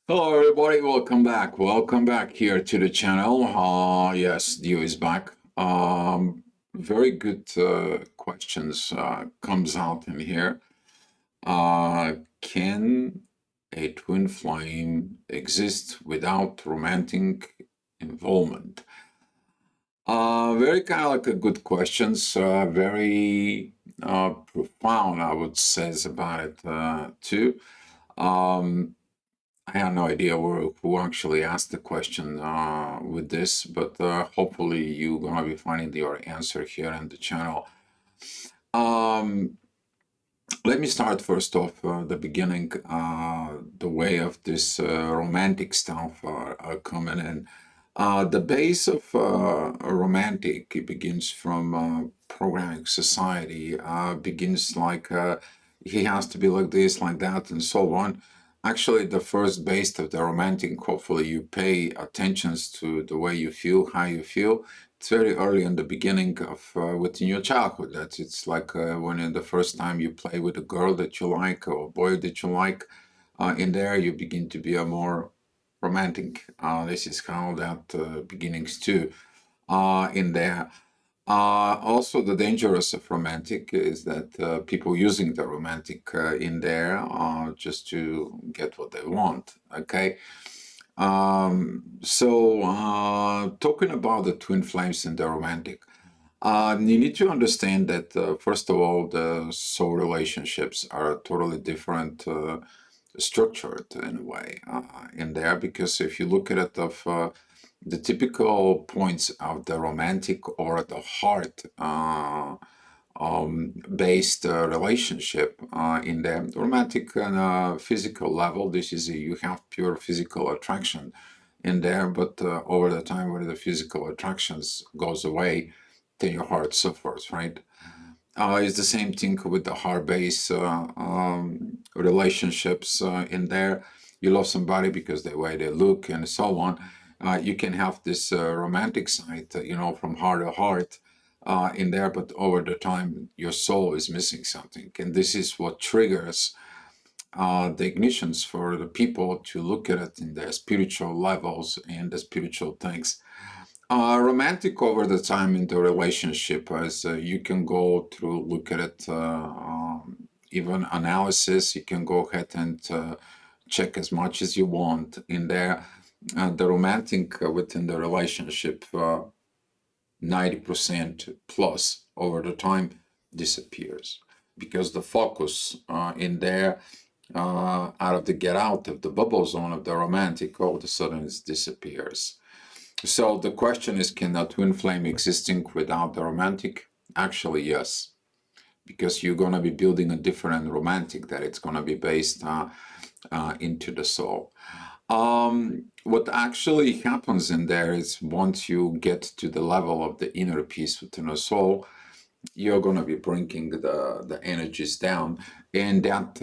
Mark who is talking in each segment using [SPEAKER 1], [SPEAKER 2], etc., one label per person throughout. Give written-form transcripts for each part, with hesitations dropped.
[SPEAKER 1] Hello, everybody. Welcome back. Welcome back here to the channel. Yes, Dio is back. Very good questions comes out in here. Can a twin flame exist without romantic involvement? Very kind of like a good questions. Very profound, I would say, about it too. Um, I have no idea who actually asked the question with this, but hopefully you're gonna be finding your answer here in the channel. Um, Let me start first off the beginning, the way of this romantic stuff are coming in. The base of romantic it begins from programming society, begins like he has to be like this, like that, and so on. Actually, the first base of the romantic, hopefully you pay attentions to the way you feel, how you feel. It's very early in the beginning of within your childhood. That it's like when in the first time you play with a girl that you like or a boy that you like. In there, you begin to be a more romantic. This is how that beginnings too. In there. Also, the dangerous of romantic is that people using the romantic in there just to get what they want. Okay. Talking about the twin flames and the romantic, you need to understand that first of all, the soul relationships are totally different, structured in a way in there. Because if you look at it, of the typical points of the romantic or the heart based relationship in the romantic and physical level, this is you have pure physical attraction in there, but over the time when the physical attractions goes away, then your heart suffers, right? It's the same thing with the heart-based relationships in there. You love somebody because the way they look and so on. You can have this romantic side, from heart to heart in there, but over the time, your soul is missing something. And this is what triggers the ignitions for the people to look at it in their spiritual levels and the spiritual things. Romantic over the time in the relationship, as you can go through, look at it, even analysis, you can go ahead and check as much as you want in there. The romantic within the relationship, 90% plus over the time disappears because the focus in there out of the get out of the bubble zone of the romantic all of a sudden it disappears. So the question is, can a twin flame existing without the romantic? Actually, yes, because you're going to be building a different romantic that it's going to be based into the soul. What actually happens in there is once you get to the level of the inner peace within the soul, you're going to be bringing the energies down, and that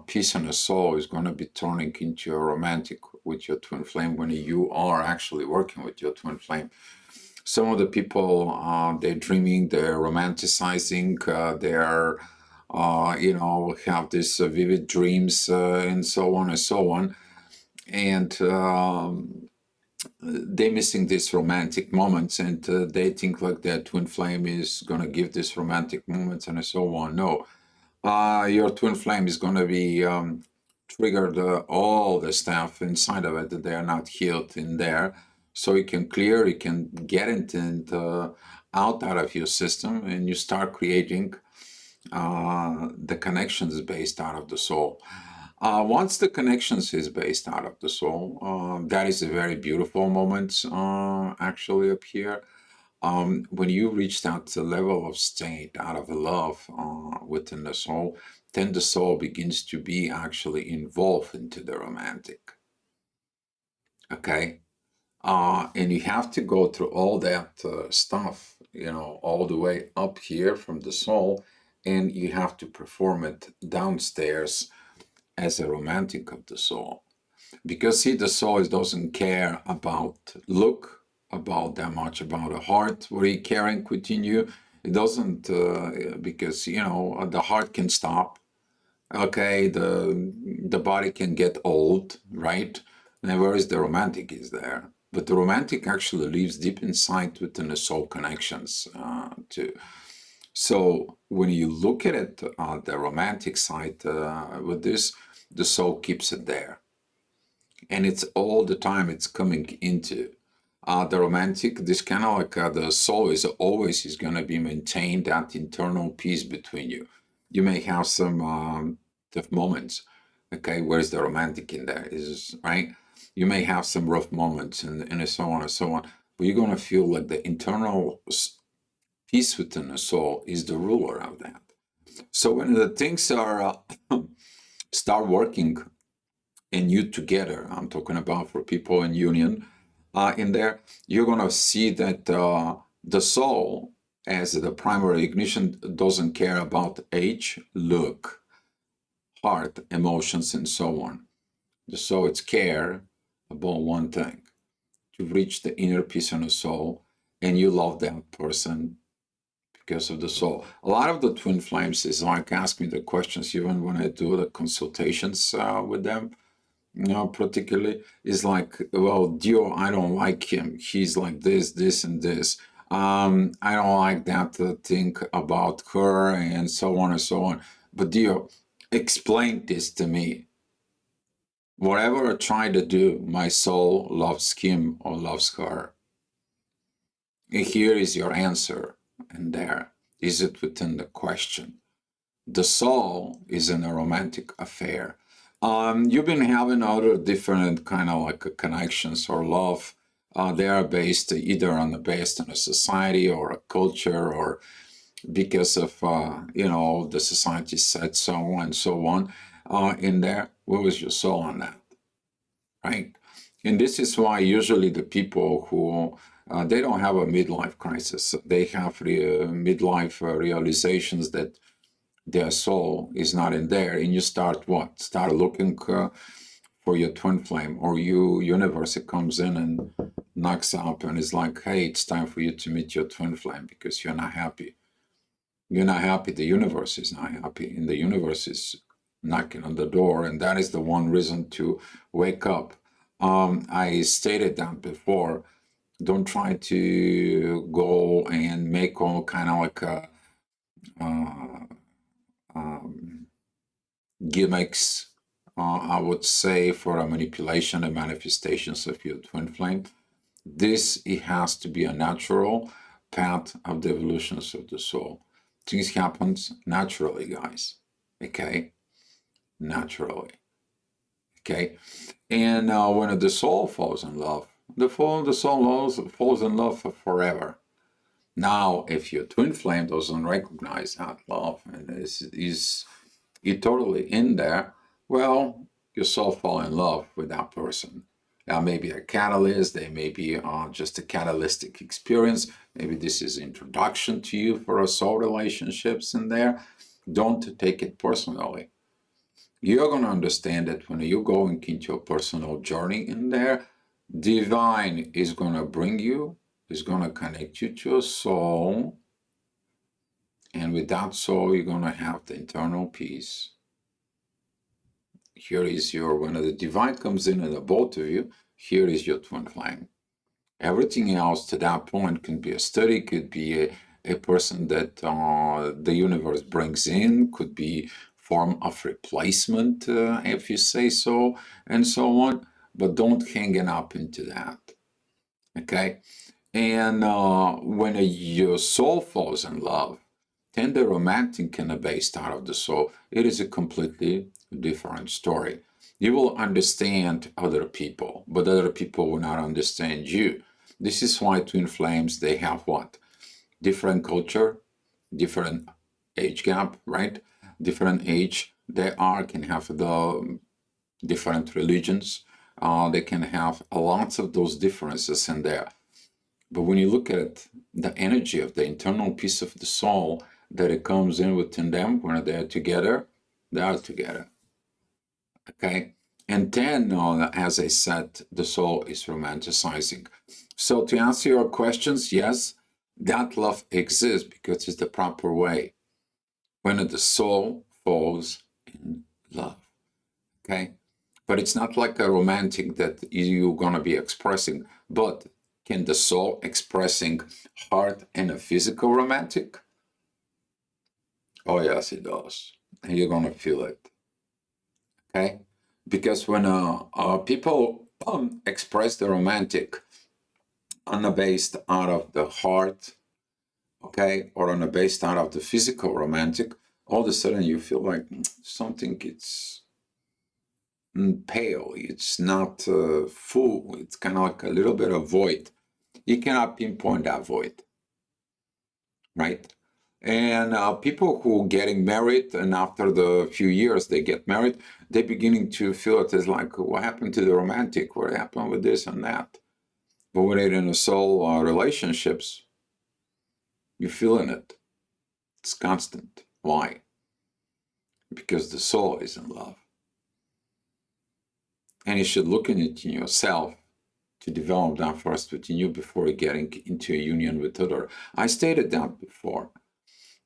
[SPEAKER 1] peace in the soul is going to be turning into a romantic with your twin flame when you are actually working with your twin flame. Some of the people, they're dreaming, they're romanticizing, they're have these vivid dreams and so on and so on, and they're missing these romantic moments, and they think like their twin flame is going to give this romantic moments and so on. No, your twin flame is going to be triggered all the stuff inside of it that they are not healed in there, so you can clear, you can get it and out of your system, and you start creating the connections based out of the soul. Once the connections is based out of the soul, that is a very beautiful moment actually up here. When you reach that level of state out of love within the soul, then the soul begins to be actually involved into the romantic. Okay? And you have to go through all that stuff, all the way up here from the soul, and you have to perform it downstairs as a romantic of the soul. Because see, the soul doesn't care about look, about that much about a heart, what he caring within you. It doesn't, because, the heart can stop, Okay, the body can get old, right? And whereas the romantic is there. But the romantic actually lives deep inside within the soul connections too. So when you look at it, the romantic side with this, the soul keeps it there, and it's all the time it's coming into the romantic. This kind of like the soul is always is going to be maintained that internal peace between you. You may have some tough moments, okay? Where's the romantic in there? Is right. You may have some rough moments and so on and so on, but you're going to feel like the internal peace within the soul is the ruler of that. So when the things are start working and you together, I'm talking about for people in union in there, you're going to see that the soul as the primary ignition doesn't care about age, look, heart, emotions, and so on. So it's care about one thing, to reach the inner peace in the soul, and you love that person because of the soul. A lot of the twin flames is like ask me the questions even when I do the consultations with them. Particularly is like, well, Dio, I don't like him. He's like this, and this. I don't like that thing about her, and so on and so on. But Dio, explain this to me. Whatever I try to do, my soul loves him or loves her. And here is your answer, and there is it within the question. The soul is in a romantic affair. You've been having other different kind of like connections or love. They are based either on the based on a society or a culture or because of the society said so and so on. In there, where was your soul on that, right? And this is why usually the people who they don't have a midlife crisis, they have midlife realizations that their soul is not in there, and you start what? Start looking for your twin flame, or universe. It comes in and knocks up, and it's like, hey, it's time for you to meet your twin flame because you're not happy. You're not happy. The universe is not happy, and the universe is knocking on the door, and that is the one reason to wake up. I stated that before. Don't try to go and make all kind of like uh, um, gimmicks, I would say, for a manipulation and manifestations of your twin flame. This, it has to be a natural path of the evolutions of the soul. Things happens naturally, guys. Okay, naturally. Okay, and when the soul falls in love, the soul falls in love for forever. Now, if your twin flame doesn't recognize that love and is totally in there, well, your soul fall in love with that person. Now, maybe a catalyst, they may be just a catalytic experience. Maybe this is introduction to you for a soul relationships in there. Don't take it personally. You're going to understand that when you're going into a personal journey in there, divine is going to bring you, is going to connect you to a soul. And with that soul, you're going to have the internal peace. Here is your, when the divine comes in and the both of you, here is your twin flame. Everything else to that point can be a study, could be a person that the universe brings in, could be form of replacement, if you say so, and so on. But don't hang it up into that, okay? And when your soul falls in love, then the romantic and the base out of the soul, it is a completely different story. You will understand other people, but other people will not understand you. This is why twin flames, they have what? Different culture, different age gap, right? Different age. They are can have the different religions. They can have lots of those differences in there. But when you look at the energy of the internal piece of the soul that it comes in within them when they're together, they are together. Okay? And then, as I said, the soul is romanticizing. So to answer your questions, yes, that love exists because it's the proper way. When the soul falls in love. Okay? But it's not like a romantic that you're going to be expressing. But can the soul expressing heart and a physical romantic? Oh, yes, it does. And you're going to feel it. Okay? Because when people express the romantic based out of the heart, okay, or based out of the physical romantic, all of a sudden you feel like something it's pale, it's not full, it's kind of like a little bit of void. You cannot pinpoint that void, right? And people who are getting married, and after the few years they get married, they're beginning to feel it as like, what happened to the romantic? What happened with this and that? But when they're in a soul relationships, you're feeling it. It's constant. Why? Because the soul is in love. And you should look in it in yourself to develop that first within you before getting into a union with other. I stated that before.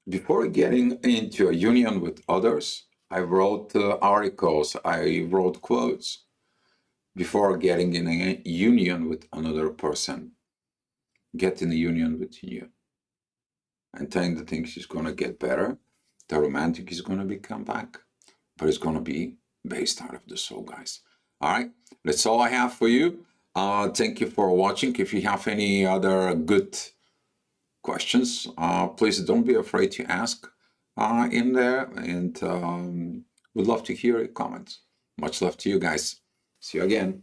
[SPEAKER 1] Before getting into a union with others, I wrote articles, I wrote quotes before getting in a union with another person. Get in a union with you. And telling the things is going to get better. The romantic is going to come back, but it's going to be based out of the soul, guys. All right, that's all I have for you. Thank you for watching. If you have any other good questions, please don't be afraid to ask in there, and we'd love to hear your comments. Much love to you guys. See you again.